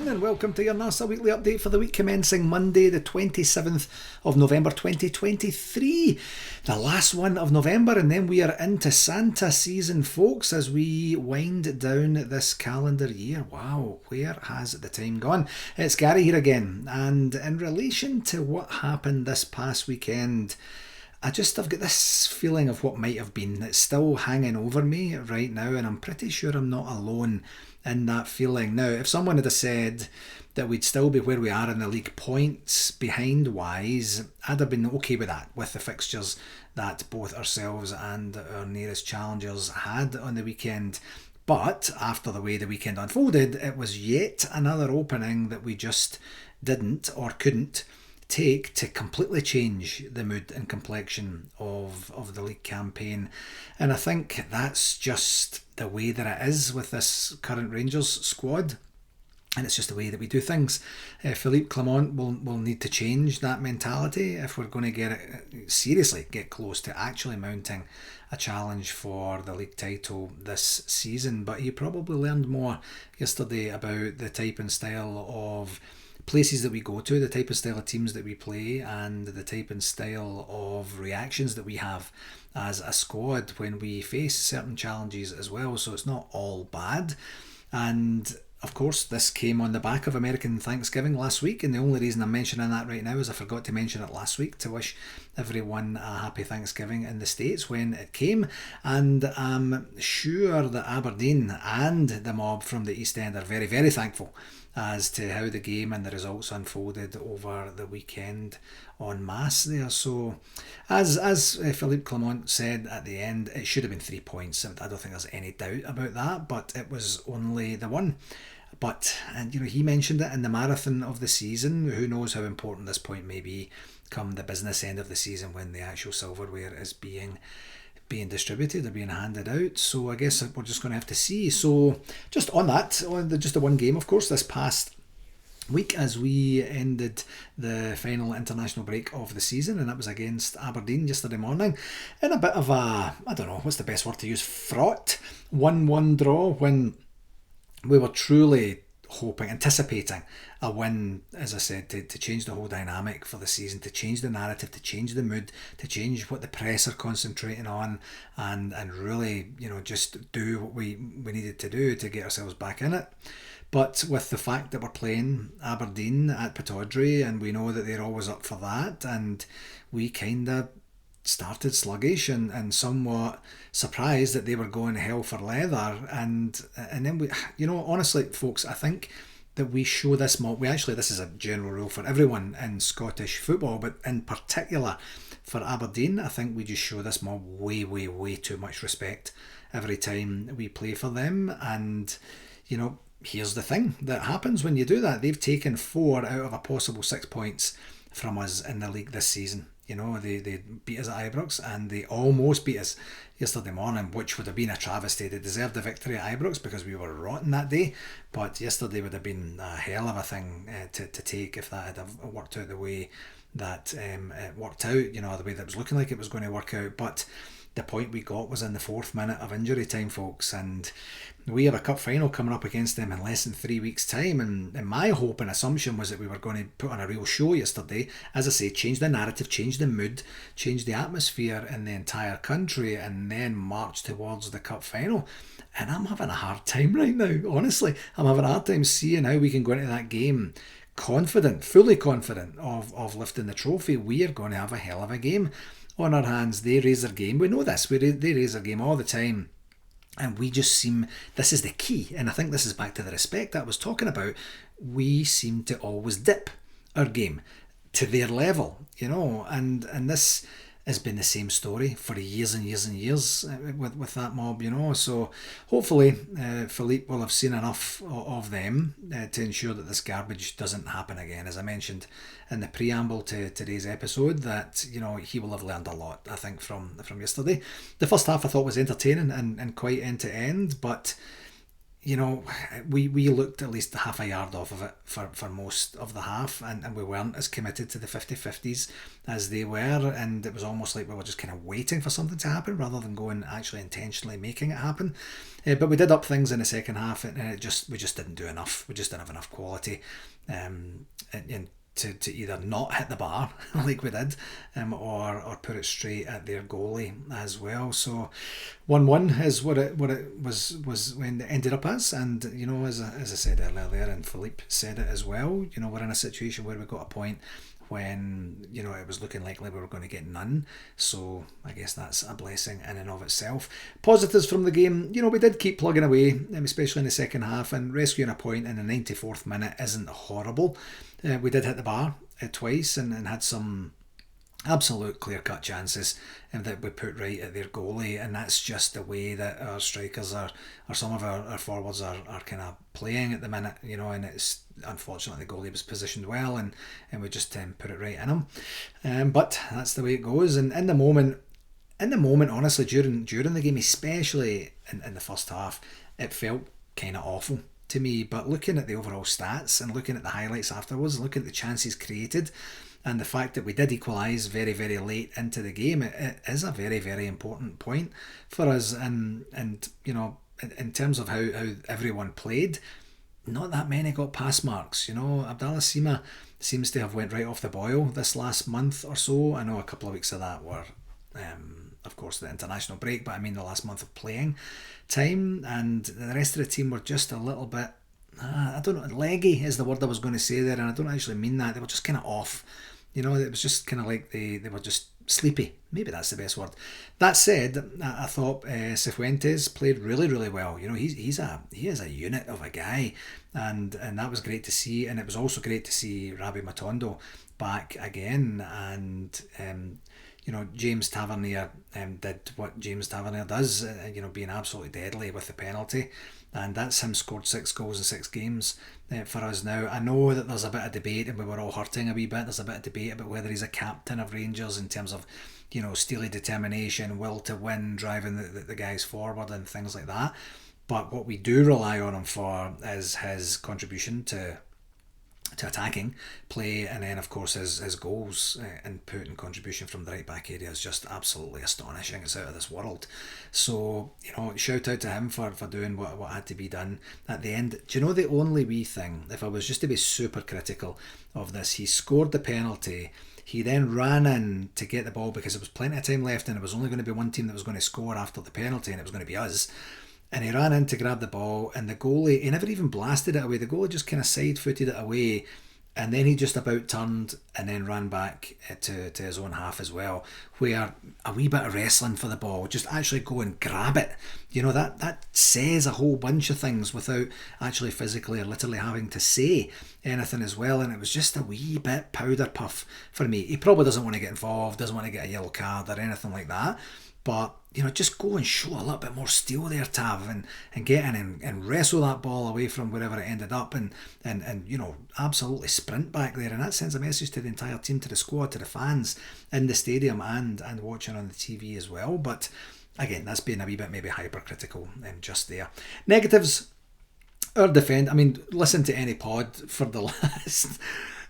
everyone, and welcome to your NARSA weekly update for the week commencing Monday the 27th of November 2023. The last one of November, and then we are into Santa season, folks, as we wind down this calendar year. Wow, where has the time gone? It's Gary here again, and in relation to what happened this past weekend, I've got this feeling of what might have been. It's still hanging over me right now, and I'm pretty sure I'm not alone in that feeling. Now, if someone had said that we'd still be where we are in the league points behind wise, I'd have been okay with that, with the fixtures that both ourselves and our nearest challengers had on the weekend. But after the way the weekend unfolded, it was yet another opening that we just didn't or couldn't take to completely change the mood and complexion of the league campaign. And I think that's just the way that it is with this current Rangers squad. And it's just the way that we do things. Philippe Clement will need to change that mentality if we're going to get close to actually mounting a challenge for the league title this season. But he probably learned more yesterday about the type and style of places that we go to, the type of style of teams that we play, and the type and style of reactions that we have as a squad when we face certain challenges as well. So it's not all bad. And of course, this came on the back of American Thanksgiving last week, and the only reason I'm mentioning that right now is I forgot to mention it last week to wish everyone a happy Thanksgiving in the States when it came. And I'm sure that Aberdeen and the mob from the East End are very, very thankful as to how the game and the results unfolded over the weekend en masse there. So as Philippe Clement said at the end, it should have been 3 points. I don't think there's any doubt about that, but it was only the one. But, and he mentioned it in the marathon of the season. Who knows how important this point may be come the business end of the season when the actual silverware is being distributed or being handed out. So I guess we're just going to have to see. So just on that, just the one game, of course, this past week as we ended the final international break of the season, and that was against Aberdeen yesterday morning in a bit of a, I don't know, what's the best word to use, fraught 1-1 draw, when we were truly anticipating a win, as I said, to change the whole dynamic for the season, to change the narrative, to change the mood, to change what the press are concentrating on, and really, just do what we needed to do to get ourselves back in it. But with the fact that we're playing Aberdeen at Pittodrie, and we know that they're always up for that, and we kind of started sluggish and somewhat surprised that they were going hell for leather, and then we, honestly, folks, I think that we show this mob. This is a general rule for everyone in Scottish football, but in particular for Aberdeen, I think we just show this mob way, way, way too much respect every time we play for them. And here's the thing that happens when you do that. They've taken 4 out of a possible 6 points from us in the league this season. They beat us at Ibrox, and they almost beat us yesterday morning, which would have been a travesty. They deserved the victory at Ibrox because we were rotten that day, but yesterday would have been a hell of a thing to take if that had have worked out the way that it worked out, the way that it was looking like it was going to work out. But the point we got was in the 4th minute of injury time, folks, and we have a cup final coming up against them in less than 3 weeks' time, and my hope and assumption was that we were going to put on a real show yesterday, as I say, change the narrative, change the mood, change the atmosphere in the entire country, and then march towards the cup final. And I'm having a hard time right now, honestly. I'm having a hard time seeing how we can go into that game confident, fully confident of lifting the trophy. We are going to have a hell of a game on our hands. They raise their game. We know this. They raise their game all the time. And we just seem, this is the key. And I think this is back to the respect that I was talking about. We seem to always dip our game to their level, and this has been the same story for years and years and years with that mob, So hopefully Philippe will have seen enough of them to ensure that this garbage doesn't happen again. As I mentioned in the preamble to today's episode, that he will have learned a lot, I think, from yesterday. The first half I thought was entertaining and quite end to end, but you know, we looked at least half a yard off of it for most of the half, and we weren't as committed to the 50-50s as they were, and it was almost like we were just kind of waiting for something to happen rather than going actually intentionally making it happen. But we did up things in the second half, and we just didn't do enough. We just didn't have enough quality. And to either not hit the bar like we did, or put it straight at their goalie as well. So 1-1 is what it was when it ended up as. And you know, as I said earlier there, and Philippe said it as well, you know, we're in a situation where we got a point when, you know, it was looking likely we were going to get none. So I guess that's a blessing in and of itself. Positives from the game, you know, we did keep plugging away, especially in the second half, and rescuing a point in the 94th minute isn't horrible. We did hit the bar twice and had some absolute clear-cut chances that we put right at their goalie, and that's just the way that our strikers are, or some of our forwards are kind of playing at the minute, you know, and it's unfortunately the goalie was positioned well, and we just put it right in him. But that's the way it goes, and in the moment, honestly, during the game, especially in the first half, it felt kind of awful to me. But looking at the overall stats and looking at the highlights afterwards, looking at the chances created, and the fact that we did equalise very, very late into the game, it is a very, very important point for us. And you know, in terms of how everyone played, not that many got pass marks. You know, Abdallah Sima seems to have went right off the boil this last month or so. I know a couple of weeks of that were, of course, the international break, but I mean the last month of playing time, and the rest of the team were just a little bit, I don't know, leggy is the word I was going to say there, and I don't actually mean that. They were just kind of off. You know, it was just kind of like they were just sleepy. Maybe that's the best word. That said, I thought Cifuentes played really, really well. You know, he is a unit of a guy, and that was great to see. And it was also great to see Rabi Matondo back again, and you know, James Tavernier did what James Tavernier does, you know, being absolutely deadly with the penalty. And that's him scored 6 goals in 6 games for us now. I know that there's a bit of debate, and we were all hurting a wee bit. There's a bit of debate about whether he's a captain of Rangers in terms of, you know, steely determination, will to win, driving the guys forward and things like that. But what we do rely on him for is his contribution to attacking play, and then of course his goals input and contribution from the right back area is just absolutely astonishing. It's out of this world. So, you know, shout out to him for doing what had to be done at the end. Do you know the only wee thing, if I was just to be super critical of this, he scored the penalty, he then ran in to get the ball because there was plenty of time left and it was only going to be one team that was going to score after the penalty, and it was going to be us. And he ran in to grab the ball, and the goalie, he never even blasted it away. The goalie just kind of side-footed it away, and then he just about turned and then ran back to his own half as well, where a wee bit of wrestling for the ball, just actually go and grab it. You know, that says a whole bunch of things without actually physically or literally having to say anything as well. And it was just a wee bit powder puff for me. He probably doesn't want to get involved, doesn't want to get a yellow card or anything like that. But, you know, just go and show a little bit more steel there, Tav, and get in and wrestle that ball away from wherever it ended up, and you know, absolutely sprint back there. And that sends a message to the entire team, to the squad, to the fans in the stadium and watching on the TV as well. But again, that's being a wee bit maybe hypercritical just there. Negatives, our defend. I mean, listen to any pod for the last...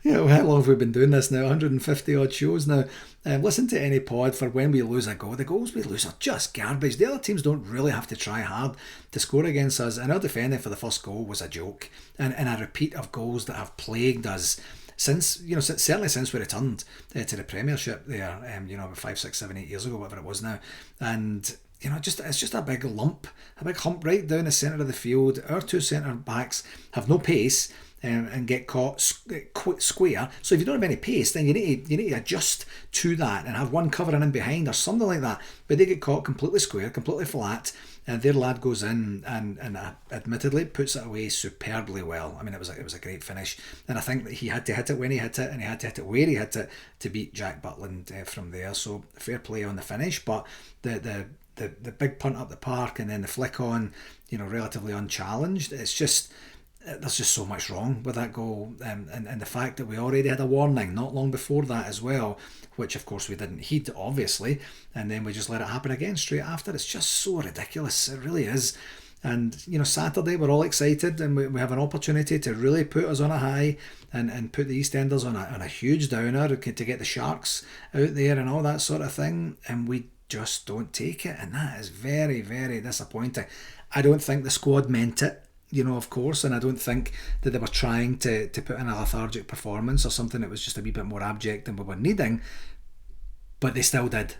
You know, how long have we been doing this now? 150 odd shows now. Listen to any pod for when we lose a goal. The goals we lose are just garbage. The other teams don't really have to try hard to score against us. And our defending for the first goal was a joke. And a repeat of goals that have plagued us since, you know, certainly since we returned to the Premiership there, you know, about 5, 6, 7, 8 years ago, whatever it was now. And, you know, it's just a big hump right down the centre of the field. Our two centre backs have no pace. And get caught square. So if you don't have any pace, then you need to adjust to that and have one covering in behind or something like that. But they get caught completely square, completely flat, and their lad goes in and admittedly puts it away superbly well. I mean, it was a great finish, and I think that he had to hit it when he hit it, and he had to hit it where he hit it to beat Jack Butland from there. So fair play on the finish, but the big punt up the park and then the flick on, you know, relatively unchallenged. It's just... There's just so much wrong with that goal, and the fact that we already had a warning not long before that as well, which of course we didn't heed, obviously, and then we just let it happen again straight after. It's just so ridiculous, it really is. And, Saturday we're all excited and we have an opportunity to really put us on a high and put the EastEnders on a huge downer to get the Sharks out there and all that sort of thing. And we just don't take it. And that is very, very disappointing. I don't think the squad meant it, of course, and I don't think that they were trying to put in a lethargic performance or something that was just a wee bit more abject than we were needing, but they still did.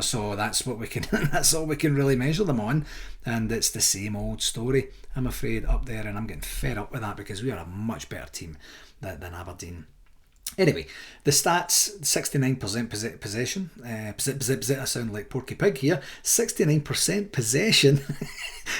So that's what we can that's all we can really measure them on, and it's the same old story, I'm afraid, up there, and I'm getting fed up with that because we are a much better team than Aberdeen. Anyway, the stats: 69% possession. I sound like Porky Pig here. 69% possession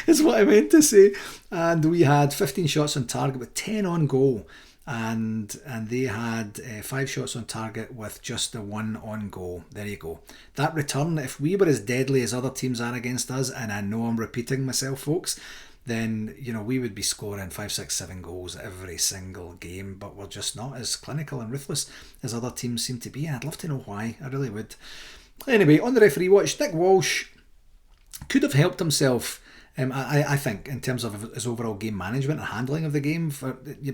is what I meant to say. And we had 15 shots on target with 10 on goal. And they had 5 shots on target with just the 1 on goal. There you go. That return, if we were as deadly as other teams are against us, and I know I'm repeating myself, folks, then we would be scoring 5, 6, 7 goals every single game, but we're just not as clinical and ruthless as other teams seem to be, and I'd love to know why. I really would. Anyway, on the referee watch, Nick Walsh could have helped himself, I think, in terms of his overall game management and handling of the game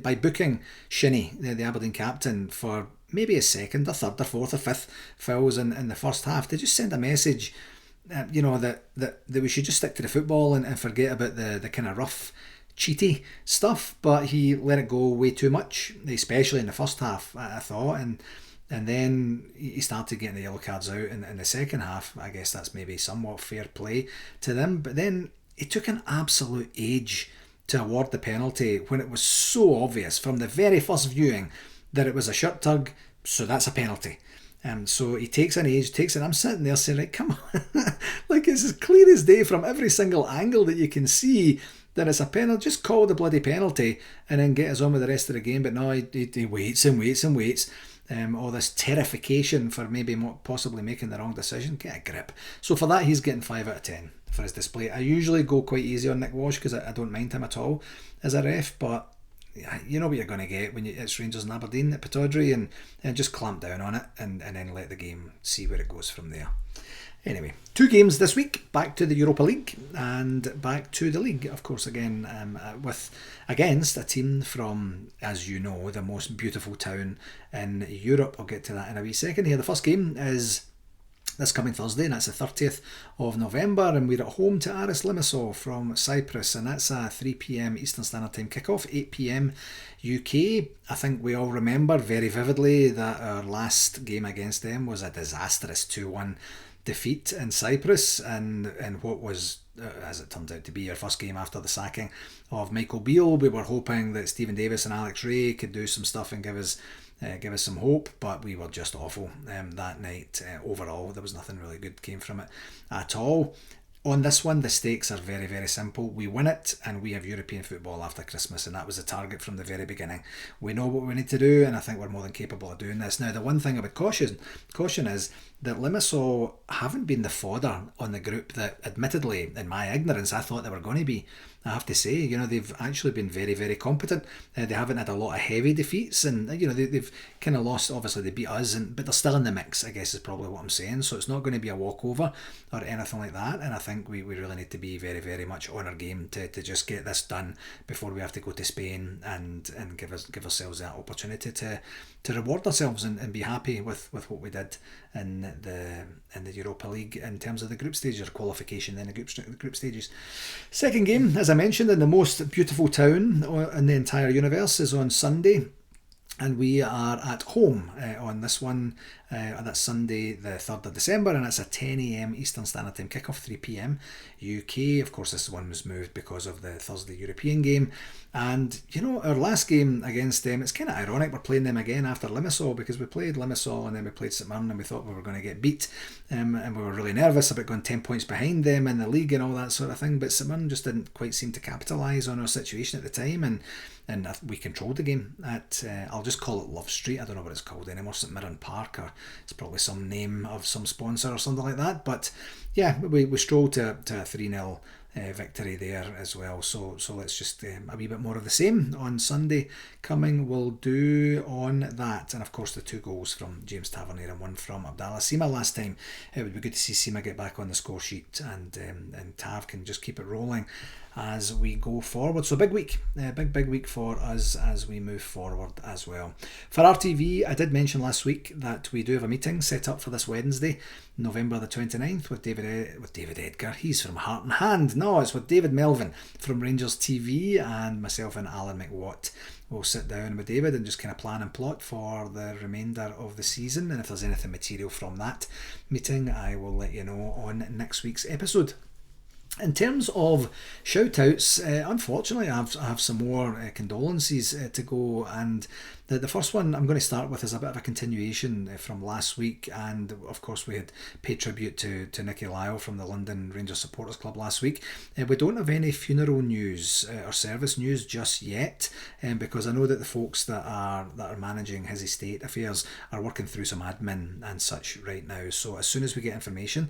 by booking Shinnie, the Aberdeen captain, for maybe a second or third or fourth or fifth fouls in the first half, to just send a message that we should just stick to the football and forget about the kind of rough, cheaty stuff. But he let it go way too much, especially in the first half, I thought, and then he started getting the yellow cards out in the second half. I guess that's maybe somewhat fair play to them, but then it took an absolute age to award the penalty when it was so obvious from the very first viewing that it was a shirt tug, so that's a penalty. So he takes an age, I'm sitting there saying, like, come on, like, it's as clear as day from every single angle that you can see that it's a penalty. Just call the bloody penalty and then get us on with the rest of the game. But no, he waits and waits and waits. All this terrification for maybe possibly making the wrong decision. Get a grip. So for that, he's getting 5 out of 10 for his display. I usually go quite easy on Nick Walsh because I don't mind him at all as a ref, but you know what you're going to get when it's Rangers and Aberdeen at Pittodrie, and just clamp down on it and then let the game see where it goes from there. Anyway, 2 games this week, back to the Europa League and back to the league, of course, again against a team from, as you know, the most beautiful town in Europe. I'll get to that in a wee second here. The first game is this coming Thursday, and that's the 30th of November, and we're at home to Aris Limassol from Cyprus, and that's a 3 p.m. Eastern Standard Time kickoff, 8 p.m. UK. I think we all remember very vividly that our last game against them was a disastrous 2-1 defeat in Cyprus, and what was, as it turned out to be, our first game after the sacking of Michael Beale. We were hoping that Stephen Davis and Alex Rae could do some stuff and give us some hope, but we were just awful that night. Overall, there was nothing really good came from it at all. On this one, the stakes are very, very simple. We win it and we have European football after Christmas, and that was the target from the very beginning. We know what we need to do, and I think we're more than capable of doing this. Now, the one thing I would caution is that Limassol haven't been the fodder on the group that, admittedly, in my ignorance, I thought they were going to be. I have to say, they've actually been very, very competent. They haven't had a lot of heavy defeats, and they've kind of lost. Obviously, they beat us, but they're still in the mix, I guess is probably what I'm saying. So it's not going to be a walkover or anything like that. And I think we really need to be very, very much on our game to just get this done before we have to go to Spain and give ourselves that opportunity to reward ourselves and be happy with what we did in the Europa League in terms of the group stages, or qualification in the group stages. Second game, as I mentioned, in the most beautiful town in the entire universe, is on Sunday, and we are at home on this one. That's Sunday the 3rd of December, and it's a 10 a.m. Eastern Standard Time kickoff, 3 p.m. UK. Of course, this one was moved because of the Thursday European game. And, our last game against them, it's kind of ironic we're playing them again after Limassol, because we played Limassol and then we played St Mirren, and we thought we were going to get beat, and we were really nervous about going 10 points behind them in the league and all that sort of thing. But St Mirren just didn't quite seem to capitalise on our situation at the time, and we controlled the game at, I'll just call it Love Street. I don't know what it's called anymore, St Mirren Park, or it's probably some name of some sponsor or something like that. But yeah, we strolled to a 3-0 victory there as well. So let's just a wee bit more of the same on Sunday coming. We'll do on that, and of course the 2 goals from James Tavernier and 1 from Abdallah Sima last time. It would be good to see Sima get back on the score sheet, and Tav can just keep it rolling as we go forward. So big week, big week for us as we move forward as well. For RTV, I did mention last week that we do have a meeting set up for this Wednesday, November the 29th, with David Edgar. He's from Heart and Hand. No, it's with David Melvin from Rangers TV, and myself and Alan McWatt will sit down with David and just kind of plan and plot for the remainder of the season. And if there's anything material from that meeting, I will let you know on next week's episode. In terms of shout outs, unfortunately I have some more condolences to go, and the first one I'm going to start with is a bit of a continuation from last week, and of course we had paid tribute to Nicky Lyle from the London Rangers Supporters Club last week. We don't have any funeral news or service news just yet, because I know that the folks that are managing his estate affairs are working through some admin and such right now. So as soon as we get information,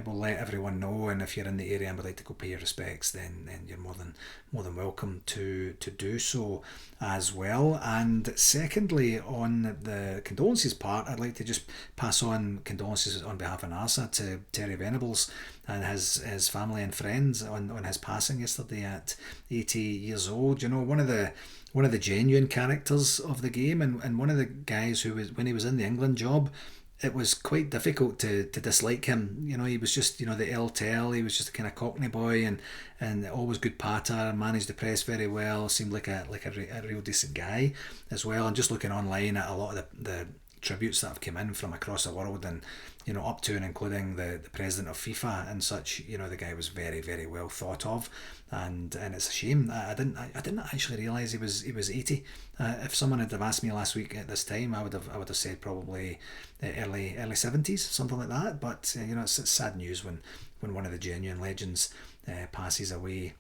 we'll let everyone know, and if you're in the area and would like to go pay your respects, then you're more than welcome to do so as well. And secondly, on the condolences part, I'd like to just pass on condolences on behalf of NARSA to Terry Venables and his family and friends on his passing yesterday at 80 years old. You know, one of the genuine characters of the game, and one of the guys who was, when he was in the England job, it was quite difficult to dislike him. You know, he was just, the El Tel, he was just a kind of Cockney boy, and always good patter, managed the press very well, seemed like a real decent guy as well. And just looking online at a lot of the tributes that have come in from across the world, and up to and including the president of FIFA and such, the guy was very, very well thought of, and it's a shame. I didn't actually realise he was 80. If someone had have asked me last week at this time, I would have said probably early 70s, something like that. But it's sad news when one of the genuine legends passes away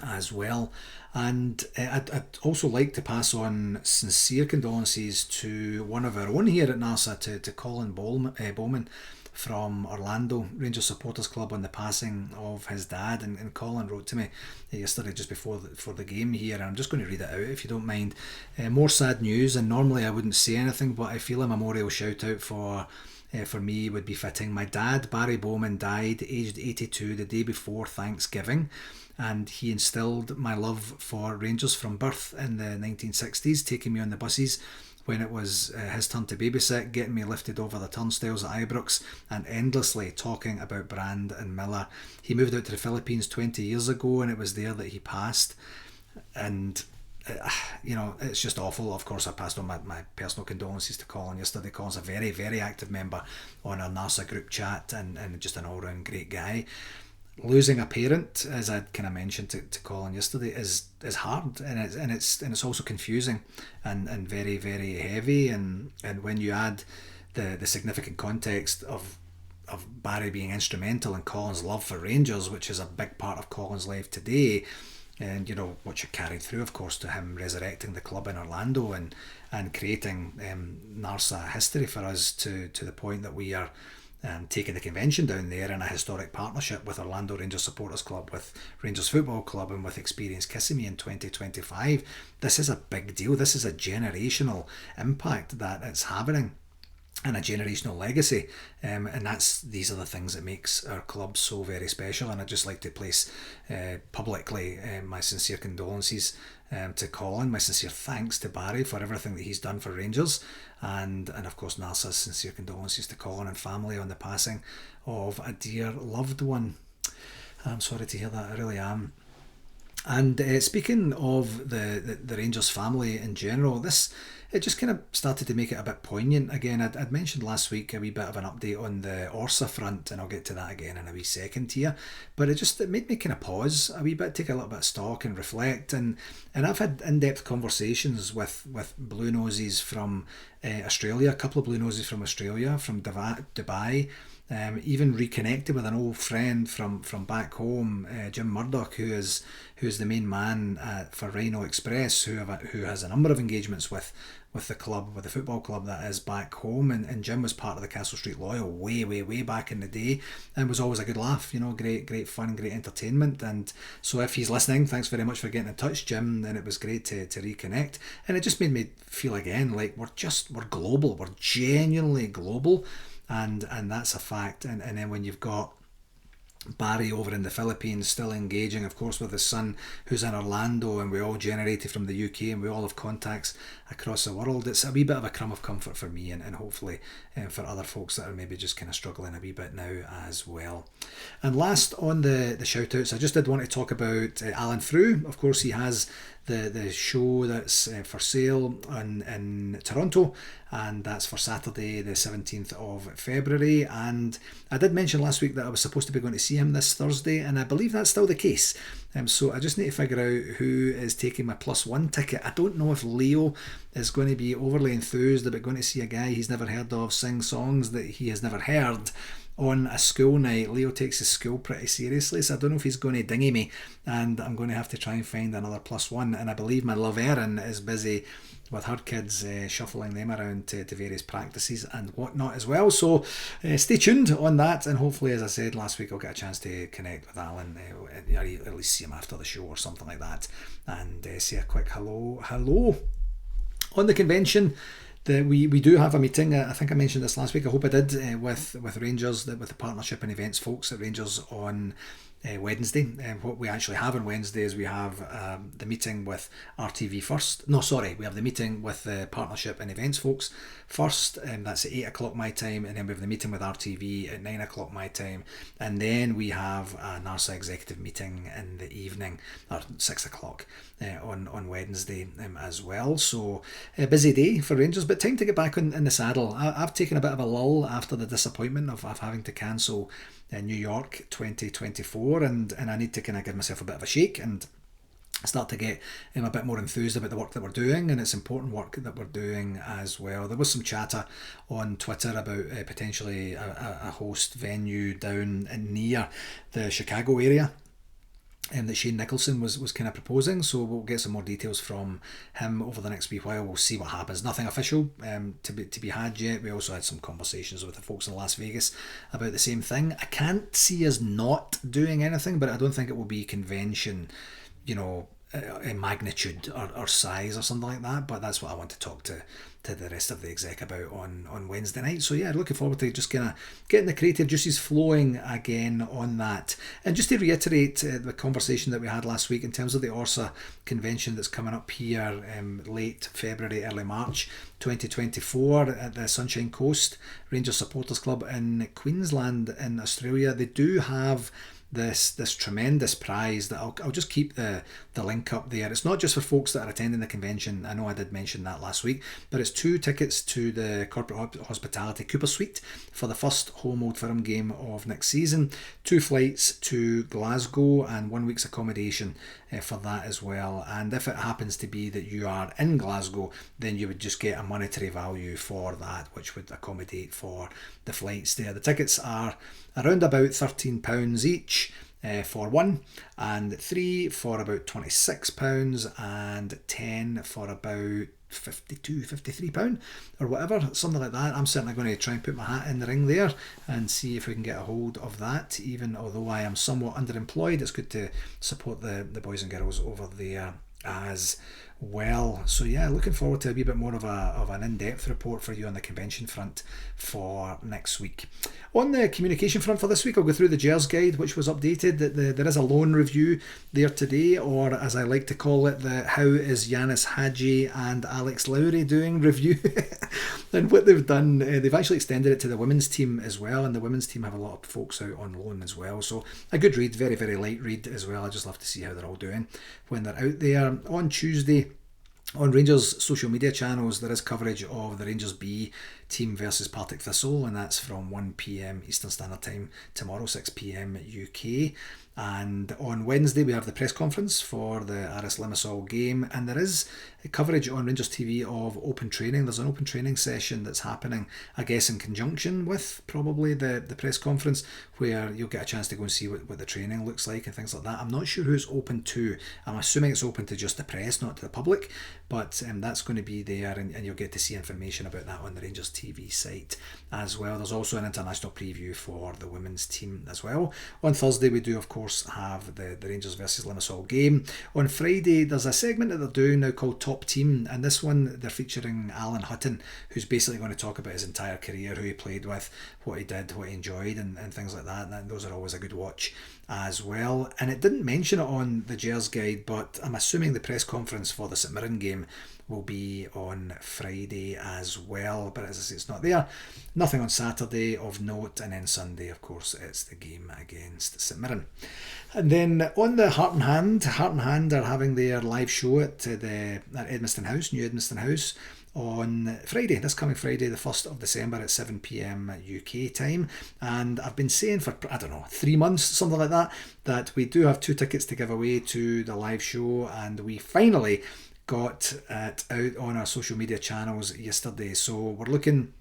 as well. And I'd also like to pass on sincere condolences to one of our own here at NARSA, to Colin Bowman from Orlando Rangers Supporters Club, on the passing of his dad. And Colin wrote to me yesterday just before the game here, and I'm just going to read it out if you don't mind. More sad news, and normally I wouldn't say anything, but I feel a memorial shout out for me would be fitting. My dad, Barry Bowman, died aged 82 the day before Thanksgiving, and he instilled my love for Rangers from birth in the 1960s, taking me on the buses when it was his turn to babysit, getting me lifted over the turnstiles at Ibrox, and endlessly talking about Brand and Miller. He moved out to the Philippines 20 years ago, and it was there that he passed. And it's just awful. Of course, I passed on my personal condolences to Colin yesterday. Colin's a very, very active member on our NARSA group chat, and just an all-round great guy. Losing a parent, as I kind of mentioned to Colin yesterday, is hard, and it's also confusing and very, very heavy. And when you add the significant context of Barry being instrumental in Colin's love for Rangers, which is a big part of Colin's life today, and what you carried through, of course, to him resurrecting the club in Orlando and creating NARSA history for us to the point that we are taking the convention down there in a historic partnership with Orlando Rangers Supporters Club, with Rangers Football Club, and with Experience Kissimmee in 2025. This is a big deal. This is a generational impact that it's having, and a generational legacy, and these are the things that makes our club so very special. And I'd just like to place publicly my sincere condolences to Colin, my sincere thanks to Barry for everything that he's done for Rangers, and of course NARSA's sincere condolences to Colin and family on the passing of a dear loved one. I'm sorry to hear that, I really am. And speaking of the Rangers family in general, it just kind of started to make it a bit poignant again. I'd mentioned last week a wee bit of an update on the ORSA front, and I'll get to that again in a wee second here. But it made me kind of pause a wee bit, take a little bit of stock and reflect. And I've had in-depth conversations with Blue Noses from Australia, a couple of Blue Noses from Australia, from Dubai. Even reconnected with an old friend from back home, Jim Murdoch, who is the main man for Rhino Express, who has a number of engagements with the club, with the football club that is back home. And Jim was part of the Castle Street Loyal way back in the day, and was always a good laugh, great fun, great entertainment. And so if he's listening, thanks very much for getting in touch, Jim, and it was great to reconnect. And it just made me feel again like we're global, we're genuinely global. And that's a fact. And then when you've got Barry over in the Philippines still engaging, of course, with his son who's in Orlando, and we all generated from the UK and we all have contacts across the world. It's a wee bit of a crumb of comfort for me, and hopefully for other folks that are maybe just kind of struggling a wee bit now as well. And last on the shout outs, I just did want to talk about Alan Frew. Of course, he has the show that's for sale in Toronto, and that's for Saturday the 17th of February. And I did mention last week that I was supposed to be going to see him this Thursday, and I believe that's still the case. So I just need to figure out who is taking my +1 ticket. I don't know if Leo is going to be overly enthused about going to see a guy he's never heard of sing songs that he has never heard on a school night. Leo takes his school pretty seriously, so I don't know if he's going to dingy me, and I'm going to have to try and find another +1. And I believe my love Erin is busy with her kids, shuffling them around to various practices and whatnot as well. So stay tuned on that, and hopefully, as I said last week, I'll get a chance to connect with Alan, or at least see him after the show or something like that, and say a quick hello. On the convention, we do have a meeting. I think I mentioned this last week. I hope I did, with Rangers, with the partnership and events folks at Rangers on Wednesday. What we actually have on Wednesday is we have the meeting with RTV first. No, sorry, we have the meeting with the partnership and events folks first, and that's at 8 o'clock my time, and then we have the meeting with RTV at 9 o'clock my time, and then we have a NARSA executive meeting in the evening, or 6 o'clock on Wednesday as well. So a busy day for Rangers, but time to get back in the saddle. I've taken a bit of a lull after the disappointment of having to cancel New York 2024, and I need to kind of give myself a bit of a shake and start to get a bit more enthused about the work that we're doing, and it's important work that we're doing as well. There was some chatter on Twitter about potentially a host venue down near the Chicago area that Shane Nicholson was kind of proposing, so we'll get some more details from him over the next wee while. We'll see what happens. Nothing official to be had yet. We also had some conversations with the folks in Las Vegas about the same thing. I can't see us not doing anything, but I don't think it will be convention, in magnitude or size or something like that. But that's what I want to talk to the rest of the exec about on Wednesday night. So yeah, looking forward to just kind of getting the creative juices flowing again on that. And just to reiterate the conversation that we had last week in terms of the ORSA convention that's coming up here late February, early March 2024 at the Sunshine Coast Rangers Supporters Club in Queensland in Australia. They do have this tremendous prize that I'll just keep the link up there. It's not just for folks that are attending the convention. I know I did mention that last week, but it's 2 tickets to the Corporate Hospitality Cooper Suite for the first home Old Firm game of next season, 2 flights to Glasgow, and 1 week's accommodation for that as well. And if it happens to be that you are in Glasgow, then you would just get a monetary value for that, which would accommodate for the flights there. The tickets are around about £13 each for 1, and 3 for about £26, and 10 for about £53 or whatever, something like that. I'm certainly going to try and put my hat in the ring there and see if we can get a hold of that. Even although I am somewhat underemployed, it's good to support the boys and girls over there as well. So yeah, looking forward to a wee bit more of an in-depth report for you on the convention front for next week. On the communication front for this week, I'll go through the Gers guide, which was updated. There is a loan review there today, or as I like to call it, the How is Yanis Hadji and Alex Lowry doing review. And what they've done, they've actually extended it to the women's team as well, and the women's team have a lot of folks out on loan as well. So a good read, very, very light read as well. I just love to see how they're all doing when they're out there. On Tuesday, on Rangers social media channels, there is coverage of the Rangers B team versus Partick Thistle, and that's from 1 p.m. Eastern Standard Time tomorrow, 6 p.m. UK. And on Wednesday we have the press conference for the Aris Limassol game, and there is coverage on Rangers TV of open training. There's an open training session that's happening, I guess in conjunction with probably the press conference, where you'll get a chance to go and see what the training looks like and things like that. I'm not sure who it's open to. I'm assuming it's open to just the press, not to the public, but that's going to be there, and you'll get to see information about that on the Rangers TV TV site as well. There's also an international preview for the women's team as well. On Thursday we do of course have the Rangers versus Limassol game. On Friday there's a segment that they're doing now called Top Team, and this one they're featuring Alan Hutton, who's basically going to talk about his entire career, who he played with, what he did, what he enjoyed, and things like that. And those are always a good watch as well. And it didn't mention it on the Gers guide, but I'm assuming the press conference for the St Mirren game will be on Friday as well. But as I say, it's not there. Nothing on Saturday of note, and then Sunday, of course, it's the game against St Mirren. And then on the Heart and Hand are having their live show at Edmiston House, New Edmiston House, on Friday, this coming Friday, the 1st of December at 7 p.m. UK time. And I've been saying for, 3 months, something like that, that we do have 2 tickets to give away to the live show, and we finally got it out on our social media channels yesterday. So we're looking...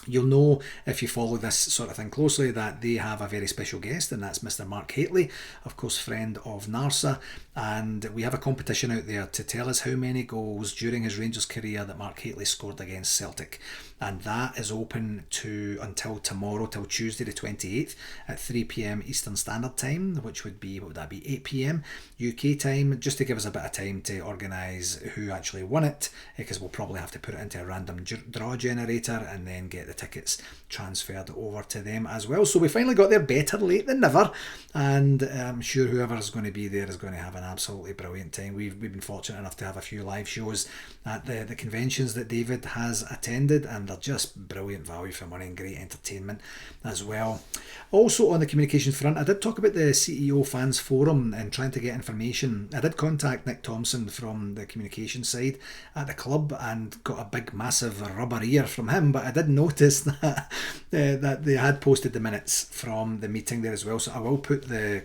You'll know if you follow this sort of thing closely that they have a very special guest, and that's Mr. Mark Haitley, of course friend of NARSA, and we have a competition out there to tell us how many goals during his Rangers career that Mark Haitley scored against Celtic, and that is open to until tomorrow, till Tuesday the 28th at 3 p.m. Eastern Standard Time, which would be, 8 p.m. UK time, just to give us a bit of time to organise who actually won it, because we'll probably have to put it into a random draw generator and then get the tickets transferred over to them as well. So we finally got there, better late than never, and I'm sure whoever is going to be there is going to have an absolutely brilliant time. We've been fortunate enough to have a few live shows at the conventions that David has attended, and they're just brilliant value for money and great entertainment as well. Also on the communication front, I did talk about the CEO Fans Forum and trying to get information. I did contact Nick Thompson from the communication side at the club and got a big massive rubber ear from him, but I did notice that they had posted the minutes from the meeting there as well, so I will put the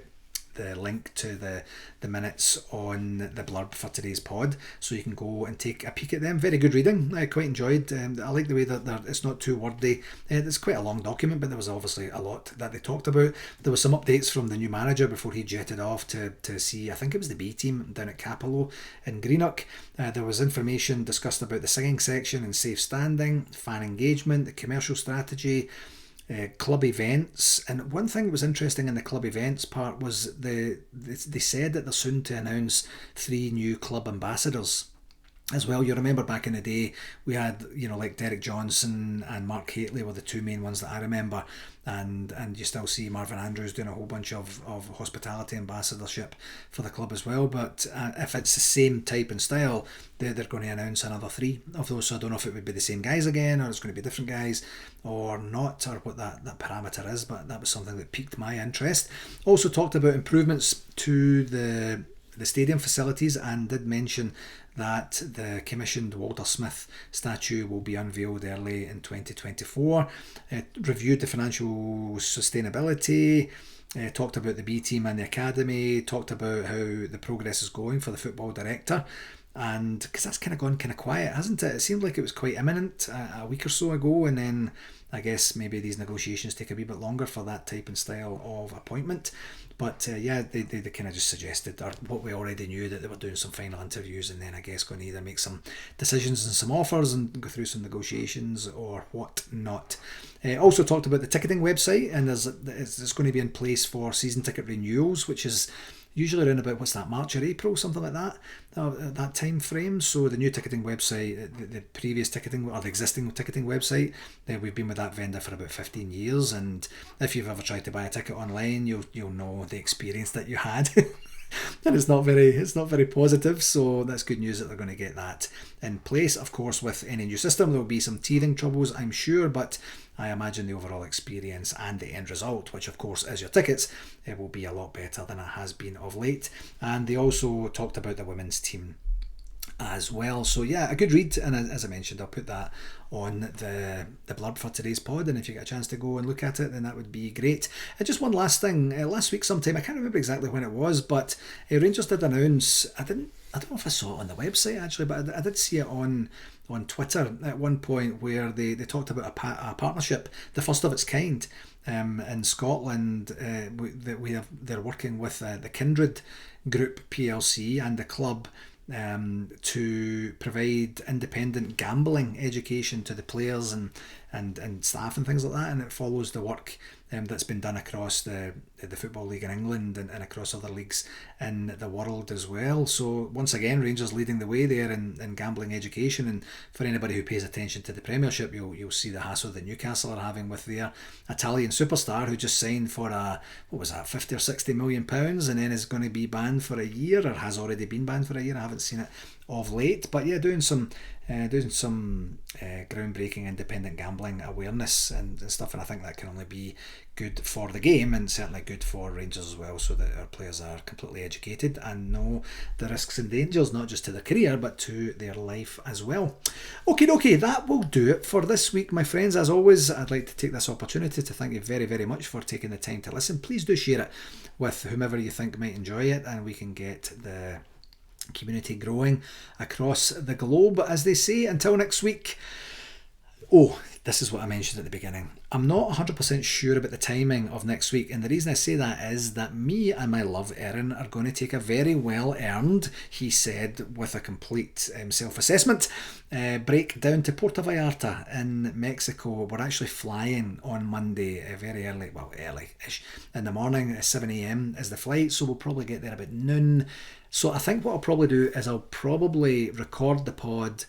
link to the minutes on the blurb for today's pod, so you can go and take a peek at them. Very good reading. I quite enjoyed. I like the way that it's not too wordy. It's quite a long document, but there was obviously a lot that they talked about. There was some updates from the new manager before he jetted off to see, I think it was the B team down at Capello in Greenock. There was information discussed about the singing section and safe standing, fan engagement, the commercial strategy, club events. And one thing that was interesting in the club events part was they said that they're soon to announce 3 new club ambassadors as well. You remember back in the day we had, like Derek Johnson and Mark Haitley were the 2 main ones that I remember, and you still see Marvin Andrews doing a whole bunch of hospitality ambassadorship for the club as well. But if it's the same type and style, they're going to announce another 3 of those. So I don't know if it would be the same guys again, or it's going to be different guys or not, or what that parameter is, but that was something that piqued my interest. Also talked about improvements to the stadium facilities, and did mention that the commissioned Walter Smith statue will be unveiled early in 2024. Reviewed the financial sustainability, talked about the B team and the academy, talked about how the progress is going for the football director. And because that's kind of gone kind of quiet, hasn't it? It seemed like it was quite imminent a week or so ago, and then I guess maybe these negotiations take a wee bit longer for that type and style of appointment. But they kind of just suggested, or what we already knew, that they were doing some final interviews, and then I guess going to either make some decisions and some offers and go through some negotiations or what not. Also talked about the ticketing website, and it's going to be in place for season ticket renewals, which is usually around about, March or April, something like that, that time frame. So the new ticketing website, the previous ticketing, or the existing ticketing website, we've been with that vendor for about 15 years, and if you've ever tried to buy a ticket online, you'll know the experience that you had. And it's not very positive, so that's good news that they're going to get that in place. Of course, with any new system there will be some teething troubles, I'm sure, but I imagine the overall experience and the end result, which of course is your tickets, it will be a lot better than it has been of late. And they also talked about the women's team as well. So yeah, a good read, and as I mentioned, I'll put that on the blurb for today's pod, and if you get a chance to go and look at it, then that would be great. And just one last thing, last week sometime, I can't remember exactly when it was, but Rangers did announce, I don't know if I saw it on the website actually, but I did see it on Twitter at one point, where they talked about a partnership, the first of its kind, in Scotland. They're working with the Kindred Group PLC and the club to provide independent gambling education to the players and and staff and things like that, and it follows the work that's been done across the Football League in England and across other leagues in the world as well. So once again, Rangers leading the way there in gambling education, and for anybody who pays attention to the Premiership, you'll see the hassle that Newcastle are having with their Italian superstar who just signed for what was that, 50 or 60 million pounds, and then is going to be banned for a year, or has already been banned for a year. I haven't seen it of late, but yeah, doing some groundbreaking independent gambling awareness and stuff, and I think that can only be good for the game, and certainly good for Rangers as well, so that our players are completely educated and know the risks and dangers, not just to their career but to their life as well. Okay, that will do it for this week, my friends. As always, I'd like to take this opportunity to thank you very, very much for taking the time to listen. Please do share it with whomever you think might enjoy it, and we can get the community growing across the globe, as they say. Until next week. Oh, this is what I mentioned at the beginning. I'm not 100% sure about the timing of next week, and the reason I say that is that me and my love Erin are going to take a very well earned, he said with a complete self-assessment, break down to Puerto Vallarta in Mexico. We're actually flying on Monday very early, well, early-ish in the morning. 7 a.m. is the flight, so we'll probably get there about noon. So I think what I'll probably do is I'll probably record the pod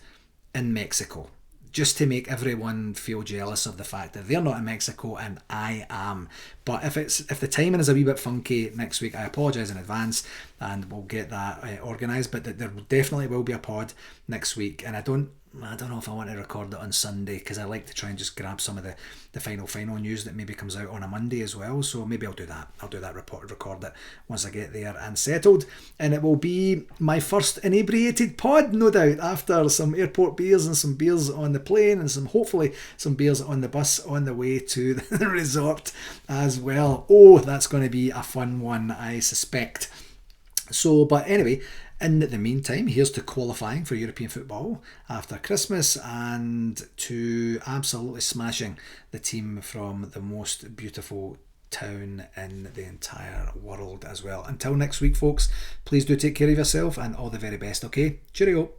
in Mexico, just to make everyone feel jealous of the fact that they're not in Mexico and I am. But if the timing is a wee bit funky next week, I apologise in advance, and we'll get that organised. But there definitely will be a pod next week, and I don't know if I want to record it on Sunday, because I like to try and just grab some of the final news that maybe comes out on a Monday as well. So maybe I'll do that record it once I get there and settled, and it will be my first inebriated pod, no doubt, after some airport beers and some beers on the plane, and hopefully some beers on the bus on the way to the resort as well. Oh, that's going to be a fun one, I suspect. So, but anyway, in the meantime, here's to qualifying for European football after Christmas, and to absolutely smashing the team from the most beautiful town in the entire world as well. Until next week, folks, please do take care of yourself, and all the very best, okay? Cheerio.